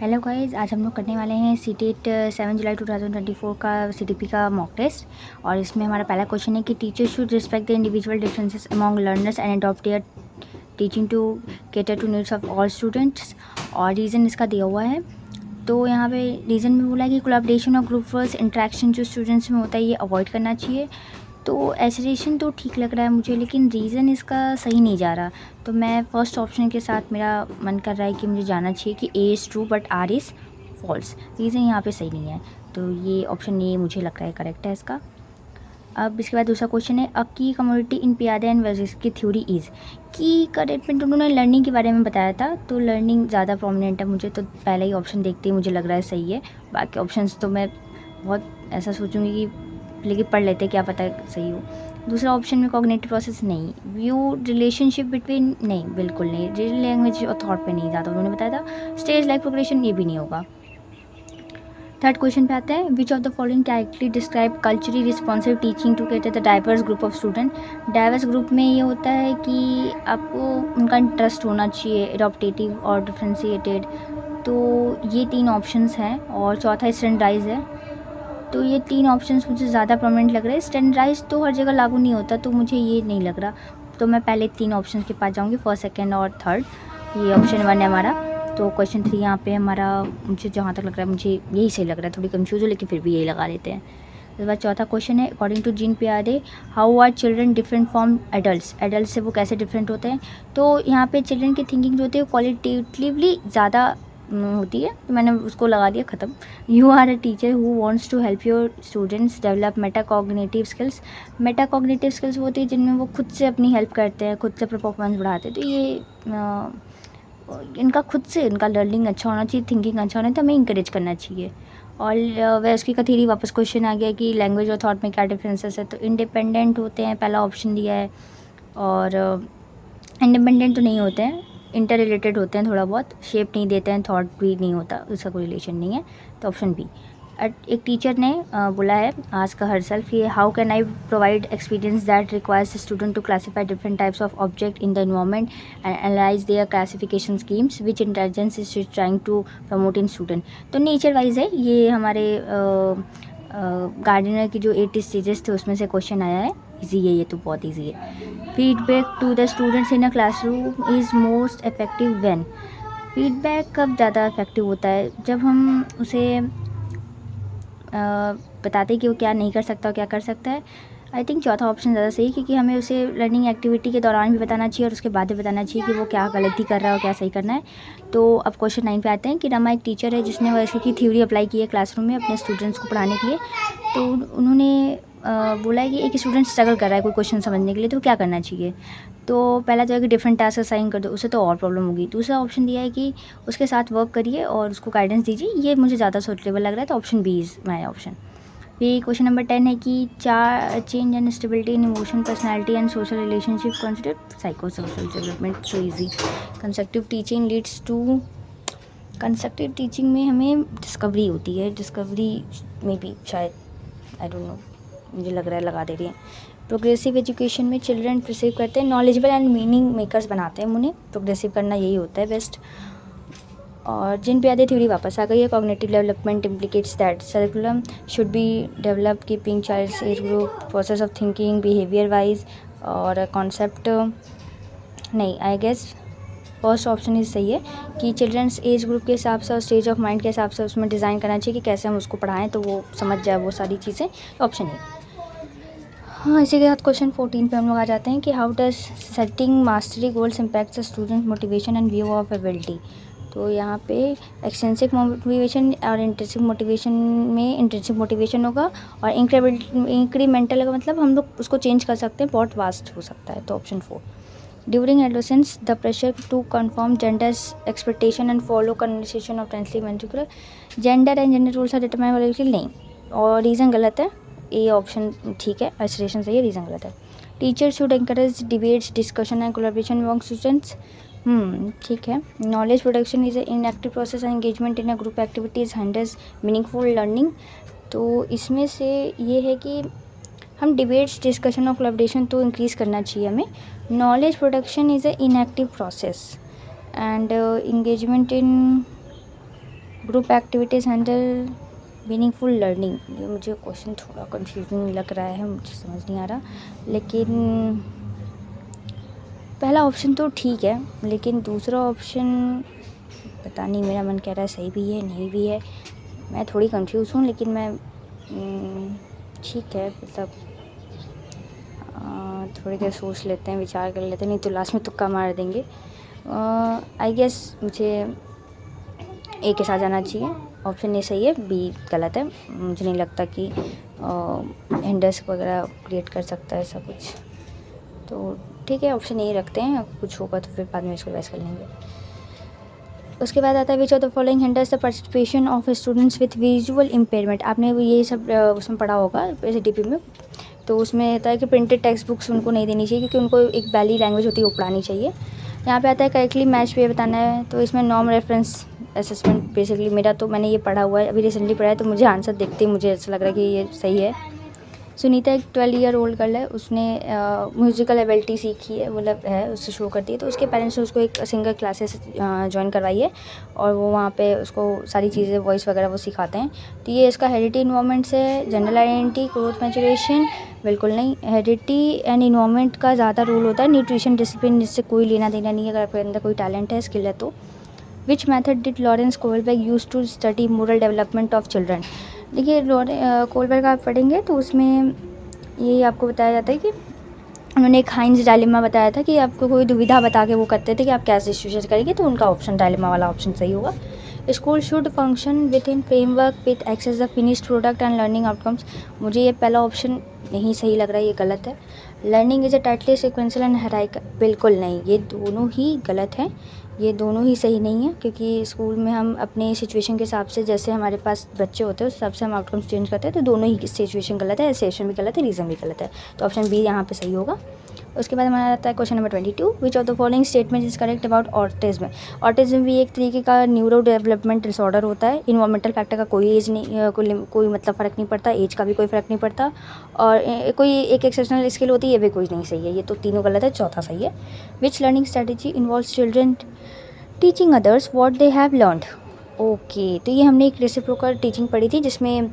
Hello guys, आज हम लोग करने वाले हैं सीटेट 7 जुलाई 2024 का सीटीपी का मॉक टेस्ट। और इसमें हमारा पहला क्वेश्चन है कि teacher should respect the individual differences among learners and adopt their teaching to cater to needs of all students. और रीज़न इसका दिया हुआ है। तो यहाँ पे रीज़न में बोला है कि कोलैबोरेशन और ग्रुप वर्क इंटरेक्शन जो स्टूडेंट्स में होता है ये अवॉइड करना चाहिए। तो एसोसिएशन तो ठीक लग रहा है मुझे, लेकिन रीज़न इसका सही नहीं जा रहा। तो मैं फर्स्ट ऑप्शन के साथ मेरा मन कर रहा है कि मुझे जाना चाहिए कि A is true but R is false. Reason यहाँ पे सही नहीं है, तो ये ऑप्शन ए मुझे लग रहा है करेक्ट है इसका। अब इसके बाद दूसरा क्वेश्चन है, अ की कम्युनिटी इन पियादे एंड वर्जिस की थ्योरी इज़। की का स्टेटमेंट उन्होंने लर्निंग के बारे में बताया था, तो लर्निंग ज़्यादा प्रोमिनेंट है मुझे, तो पहला ही ऑप्शन देखते ही मुझे लग रहा है सही है। बाकी ऑप्शंस तो मैं बहुत ऐसा सोचूंगी कि लेकिन पढ़ लेते क्या पता सही हो। दूसरा ऑप्शन में कॉग्निटिव प्रोसेस नहीं, व्यू रिलेशनशिप बिटवीन नहीं, बिल्कुल नहीं। रीजन लैंग्वेज और थॉट पे नहीं ज़्यादा उन्होंने बताया था। स्टेज लाइक प्रोग्रेशन ये भी नहीं होगा। थर्ड क्वेश्चन पे आता है, which of the following correctly describe culturally responsive teaching to cater the diverse group of student. Diverse group में ये होता है कि आपको उनका इंटरेस्ट होना चाहिए, एडॉप्टेटिव और डिफ्रेंशिएटेड। तो ये तीन ऑप्शंस हैं और चौथा स्टैंडर्डाइज है। तो ये तीन ऑप्शंस मुझे ज़्यादा प्रोमिनेंट लग रहे हैं। स्टैंडर्डाइज तो हर जगह लागू नहीं होता, तो मुझे ये नहीं लग रहा। तो मैं पहले तीन ऑप्शन के पास जाऊँगी, फर्स्ट सेकंड और थर्ड। ये ऑप्शन 1 है हमारा। तो क्वेश्चन 3 यहाँ पे हमारा, मुझे जहाँ तक लग रहा है मुझे यही सही लग रहा है। थोड़ी कंफ्यूज हो लेकिन फिर भी यही लगा लेते हैं। उसके बाद चौथा क्वेश्चन है, according to Jean Piaget how are children different from adults. Adult से वो कैसे डिफरेंट होते हैं। तो यहाँ पे चिल्ड्रन की थिंकिंग जो होती है वो क्वालिटेटिवली ज़्यादा होती है, तो मैंने उसको लगा दिया ख़त्म। You are a teacher who wants to help your students develop metacognitive skills. Metacognitive skills वो होती है जिनमें वो खुद से अपनी हेल्प करते हैं, खुद से अपना परफॉर्मेंस बढ़ाते हैं। तो ये इनका खुद से इनका लर्निंग अच्छा होना चाहिए, थिंकिंग अच्छा होना चाहिए, तो हमें इंकरेज करना चाहिए। और वह उसकी कथेरी वापस क्वेश्चन आ गया कि लैंग्वेज और थॉट में क्या डिफरेंसेस है। तो इंडिपेंडेंट होते हैं, पहला ऑप्शन दिया है। और इंडिपेंडेंट तो नहीं होते हैं, इंटर रिलेटेड होते हैं, थोड़ा बहुत शेप नहीं देते हैं, थॉट भी नहीं होता, उसका कोई रिलेशन नहीं है। तो ऑप्शन बी। एक टीचर ने बोला है, आस्क हरसेल्फ ये, how can I provide experience that requires student to classify different types of object in the environment and analyse their classification schemes which intelligence is trying to promote in student. तो nature wise है ये, हमारे gardener की जो 8 stages थे उसमें से question आया है। ईजी है ये, तो बहुत ईजी है। Feedback to the students in a classroom is most effective when. Feedback कब ज़्यादा इफेक्टिव होता है, जब हम उसे बताते हैं कि वो क्या नहीं कर सकता और क्या कर सकता है। आई थिंक चौथा ऑप्शन ज़्यादा सही, क्योंकि हमें उसे लर्निंग एक्टिविटी के दौरान भी बताना चाहिए और उसके बाद भी बताना चाहिए कि वो क्या गलती कर रहा है और क्या सही करना है। तो अब क्वेश्चन 9 पे आते हैं कि रमा एक टीचर है जिसने वैसे की थ्योरी अप्लाई की है क्लासरूम में अपने स्टूडेंट्स को पढ़ाने के लिए। तो उन्होंने बोला है कि एक स्टूडेंट स्ट्रगल कर रहा है कोई क्वेश्चन समझने के लिए, तो क्या करना चाहिए। तो पहला तो है कि डिफरेंट टास्क असाइन कर दो, उससे तो और प्रॉब्लम होगी। दूसरा ऑप्शन दिया है कि उसके साथ वर्क करिए और उसको गाइडेंस दीजिए, ये मुझे ज़्यादा सूटेबल लग रहा है। तो option B is my option. फिर क्वेश्चन नंबर 10 है कि change and stability in emotion personality and social relationship consider psycho social development. So easy. Constructive teaching leads to, constructive teaching में हमें डिस्कवरी होती है, डिस्कवरी में भी शायद, आई डोंट नो, मुझे लग रहा है लगा दे रही हैं। प्रोग्रेसिव एजुकेशन में चिल्ड्रन परसीव करते हैं, नॉलेजेबल एंड मीनिंग मेकर्स बनाते हैं उन्हें, प्रोग्रेसिव करना यही होता है बेस्ट। और जिन पियादे थ्योरी वापस आ गई है, cognitive development implicates that curriculum should be develop keeping child's age group process of thinking behaviour wise. और कॉन्सेप्ट नहीं, आई गेस फर्स्ट ऑप्शन ही सही है कि चिल्ड्रंस एज ग्रुप के हिसाब से और स्टेज ऑफ माइंड के हिसाब से उसमें डिज़ाइन करना चाहिए कि कैसे हम उसको पढ़ाएं तो वो समझ जाए वो सारी चीज़ें। Option A. हाँ, इसी के साथ क्वेश्चन 14 पे हम लोग आ जाते हैं कि how does setting mastery goals impact the student motivation and view of ability. तो यहाँ पे एक्सटेंसिव मोटिवेशन और इंट्रिंसिक मोटिवेशन में इंट्रिंसिक मोटिवेशन होगा, और इंक्रीमेंटल का मतलब हम लोग उसको चेंज कर सकते हैं, बहुत वास्ट हो सकता है। तो option 4। During adolescence the pressure to confirm genders expectation and follow conversation of tensely ventricular, gender and gender roles are determine नहीं, और रीज़न गलत है। ए ऑप्शन ठीक है, आइसोलेशन सही है, रीज़न गलत है। Teacher should encourage debates discussion and collaboration among students, ठीक है। Knowledge production is in active process and engagement in a group activities handles meaningful learning. तो इसमें से ये है कि हम डिबेट्स डिस्कशन और कोलैबोरेशन तो इंक्रीज़ करना चाहिए हमें। Knowledge production is a inactive process and engagement in group activities handle meaningful learning, ये मुझे क्वेश्चन थोड़ा कंफ्यूजिंग लग रहा है, मुझे समझ नहीं आ रहा। लेकिन पहला ऑप्शन तो ठीक है, लेकिन दूसरा ऑप्शन पता नहीं, मेरा मन कह रहा है सही भी है नहीं भी है। मैं थोड़ी कंफ्यूज हूँ, लेकिन मैं ठीक है मतलब थोड़ी देर सोच लेते हैं, विचार कर लेते हैं, नहीं तो लास्ट में तुक्का मार देंगे। आई गेस मुझे ए के साथ जाना चाहिए। ऑप्शन ए सही है, बी गलत है। मुझे नहीं लगता कि हिंडर्स वगैरह क्रिएट कर सकता है ऐसा कुछ। तो ठीक है, ऑप्शन ए रखते हैं, कुछ होगा तो फिर बाद में इसको वैस कर लेंगे। उसके बाद आता है which of the following hinders the participation of students with visual impairment. आपने ये सब उसमें पढ़ा होगा SDP में। तो उसमें होता है कि प्रिंटेड टेक्स्ट बुक्स उनको नहीं देनी चाहिए, क्योंकि उनको एक वैलिड लैंग्वेज होती है वो पढ़ानी चाहिए। यहाँ पे आता है करेक्टली मैच पे बताना है, तो इसमें नॉर्म रेफरेंस असेसमेंट बेसिकली मेरा तो मैंने ये पढ़ा हुआ है, अभी रिसेंटली पढ़ा है, तो मुझे आंसर देखते ही मुझे ऐसा लग रहा है कि ये सही है। सुनीता एक 12 ईयर ओल्ड गर्ल है, उसने म्यूज़िकल एबिलिटी सीखी है, मतलब है उससे शो करती है। तो उसके पेरेंट्स ने उसको एक सिंगर क्लासेस ज्वाइन करवाई है, और वो वहाँ पे उसको सारी चीज़ें वॉइस वगैरह वो सिखाते हैं। तो ये इसका हेरिडिटी इन्वायरमेंट से, जनरल आइडेंटिटी, ग्रोथ मैचुरेशन, बिल्कुल नहीं। हेरिडिटी एंड इन्वायरमेंट का ज़्यादा रोल होता है, न्यूट्रिशन डिसिप्लिन जिससे कोई लेना देना नहीं है, अगर आपके अंदर कोई टैलेंट है, स्किल है तो। Which method did Lawrence Kohlberg use to study moral development of children. देखिए कोलबर्ग आप पढ़ेंगे तो उसमें ये आपको बताया जाता है कि उन्होंने एक हाइंस डायलेमा बताया था कि आपको कोई दुविधा बता के वो करते थे कि आप कैसे सिचुएशन करेंगे, तो उनका ऑप्शन डायलेमा वाला ऑप्शन सही होगा। School should function with in framework with access the finished product and learning outcomes. मुझे ये पहला ऑप्शन नहीं सही लग रहा है, ये गलत है। Learning is a tightly sequential and hierarchical, बिल्कुल नहीं, ये दोनों ही गलत हैं, ये दोनों ही सही नहीं है। क्योंकि स्कूल में हम अपने सिचुएशन के हिसाब से, जैसे हमारे पास बच्चे होते हैं उस हिसाब से हम आउटकम्स चेंज करते हैं, तो दोनों ही सिचुएशन गलत है, सिचुएशन भी गलत है, रीज़न भी गलत है। तो ऑप्शन बी यहाँ पे सही होगा। उसके बाद हमारा आता है question number 22, which of the following statement is correct about autism. Autism भी एक तरीके का न्यूरो डेवलपमेंट डिसऑर्डर होता है। इन्वायरमेंटल फैक्टर का कोई एज नहीं, कोई मतलब फ़र्क नहीं पड़ता, एज का भी कोई फ़र्क नहीं पड़ता, और कोई एक एक्सेप्शनल स्किल होती है, ये भी कोई नहीं सही है, ये तो तीनों गलत है, चौथा सही है। Which learning strategy involves children teaching others what they have learned. Okay, तो ये हमने एक रेसिप्रोकल टीचिंग पढ़ी थी, जिसमें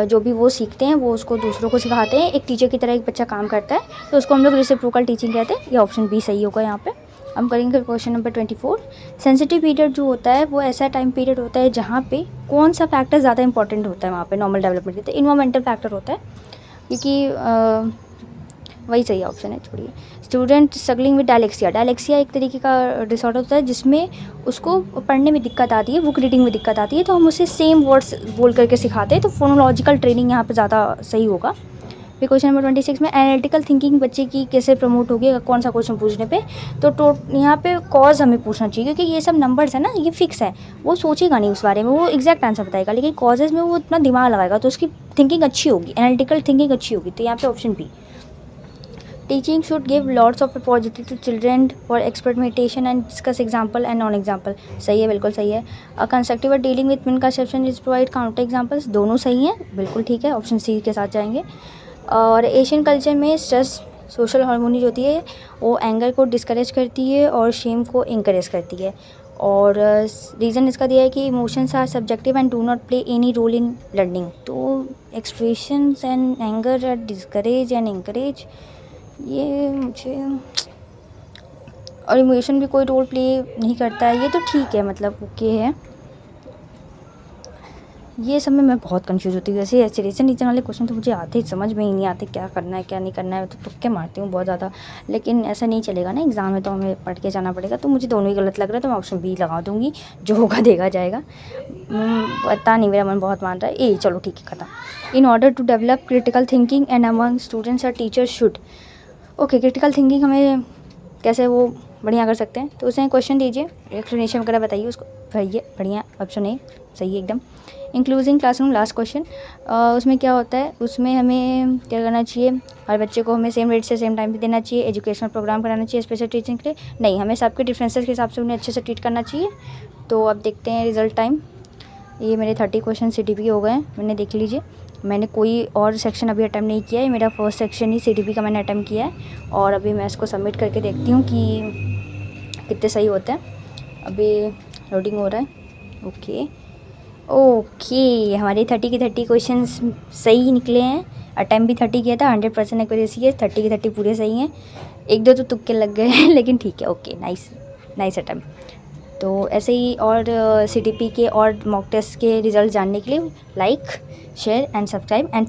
जो भी वो सीखते हैं वो उसको दूसरों को सिखाते हैं, एक टीचर की तरह एक बच्चा काम करता है, तो उसको हम लोग रेसिप्रोकल टीचिंग कहते हैं। ये ऑप्शन बी सही होगा यहाँ पे। हम करेंगे क्वेश्चन नंबर 24। सेंसिटिव पीरियड जो होता है वो ऐसा टाइम पीरियड होता है जहाँ पे कौन सा फैक्टर ज़्यादा इंपॉर्टेंट होता है वहाँ पे नॉर्मल डेवलपमेंट के, तो इन्वायरमेंटल फैक्टर होता है, क्योंकि वही सही ऑप्शन है, छोड़िए। Student struggling with dyslexia, dyslexia एक तरीके का डिसऑर्डर होता है जिसमें उसको पढ़ने में दिक्कत आती है, बुक रीडिंग में दिक्कत आती है, तो हम उसे सेम वर्ड्स बोल करके सिखाते हैं, तो फोनोलॉजिकल ट्रेनिंग यहाँ पे ज़्यादा सही होगा। फिर क्वेश्चन नंबर 26 में एनालिटिकल थिंकिंग बच्चे की कैसे प्रमोट होगी, कौन सा क्वेश्चन पूछने पे, तो यहाँ पे कॉज हमें पूछना चाहिए, क्योंकि ये सब नंबर्स है ना, ये फिक्स है, वो सोचेगा नहीं उस बारे में, वो एग्जैक्ट आंसर बताएगा, लेकिन कॉजेज में वो इतना दिमाग लगाएगा, तो उसकी थिंकिंग अच्छी होगी, एनालिटिकल थिंकिंग अच्छी होगी। तो यहाँ पे option B. Teaching should give lots of opportunity to children for experimentation and discuss example and non-example। सही है, बिल्कुल सही है। Constructive dealing with misconception is provide counter examples, दोनों सही हैं, बिल्कुल ठीक है, ऑप्शन सी के साथ जाएंगे। और एशियन कल्चर में स्ट्रेस सोशल हार्मोनी जो होती है वो एंगर को डिस्करेज करती है और शेम को इंकरेज करती है। और रीज़न इसका दिया है कि emotions are subjective and do not play any role in learning. तो expressions and anger are discourage and encourage, ये मुझे, और इमोशन भी कोई रोल प्ले नहीं करता है, ये तो ठीक है, मतलब ओके है। ये सब में मैं बहुत कंफ्यूज होती हूँ, जैसे ऐसे रीजन वाले क्वेश्चन तो मुझे आते ही समझ में ही नहीं आते, क्या करना है क्या नहीं करना है, तो तुक्के मारती हूँ बहुत ज़्यादा। लेकिन ऐसा नहीं चलेगा ना, एग्ज़ाम में तो हमें पढ़ के जाना पड़ेगा, तो मुझे दोनों ही गलत लग रहा है, तो मैं ऑप्शन बी लगा दूँगी, जो होगा देखा जाएगा। पता नहीं, मेरा मन बहुत मान रहा है ए, चलो ठीक है, खत्म। In order to develop critical thinking and among students और teachers should. Okay, critical thinking हमें कैसे वो बढ़िया कर सकते हैं, तो उसे क्वेश्चन दीजिए, एक्सप्लेनेशन वगैरह बताइए उसको, भरिए, बढ़िया, ऑप्शन ए सही है एकदम। इंक्लूजिंग क्लासरूम, लास्ट क्वेश्चन, उसमें क्या होता है, उसमें हमें क्या करना चाहिए, हर बच्चे को हमें सेम रेट से सेम टाइम पे देना चाहिए, एजुकेशनल प्रोग्राम कराना चाहिए स्पेशल टीचिंग के लिए, नहीं, हमें सबके डिफरेंसेस के हिसाब से उन्हें अच्छे से ट्रीट करना चाहिए। तो अब देखते हैं रिजल्ट टाइम। ये मेरे 30 क्वेश्चन CTP हो गए हैं, मैंने देख लीजिए, मैंने कोई और सेक्शन अभी अटैम्प्ट नहीं किया है, मेरा फर्स्ट सेक्शन ही CTP का मैंने अटैम्प्ट किया है, और अभी मैं इसको सबमिट करके देखती हूँ कि कितने सही होते हैं। अभी लोडिंग हो रहा है, ओके, ओके, हमारे 30 के 30 क्वेश्चंस सही निकले हैं। अटेम्प्ट भी 30 किया था, 100% एक्यूरेसी है, 30 के 30 पूरे सही हैं। एक दो तो तुक्के लग गए हैं लेकिन ठीक है, ओके, नाइस नाइस अटेम्प्ट। तो ऐसे ही और CTP के और मॉक टेस्ट के रिजल्ट जानने के लिए like share and subscribe and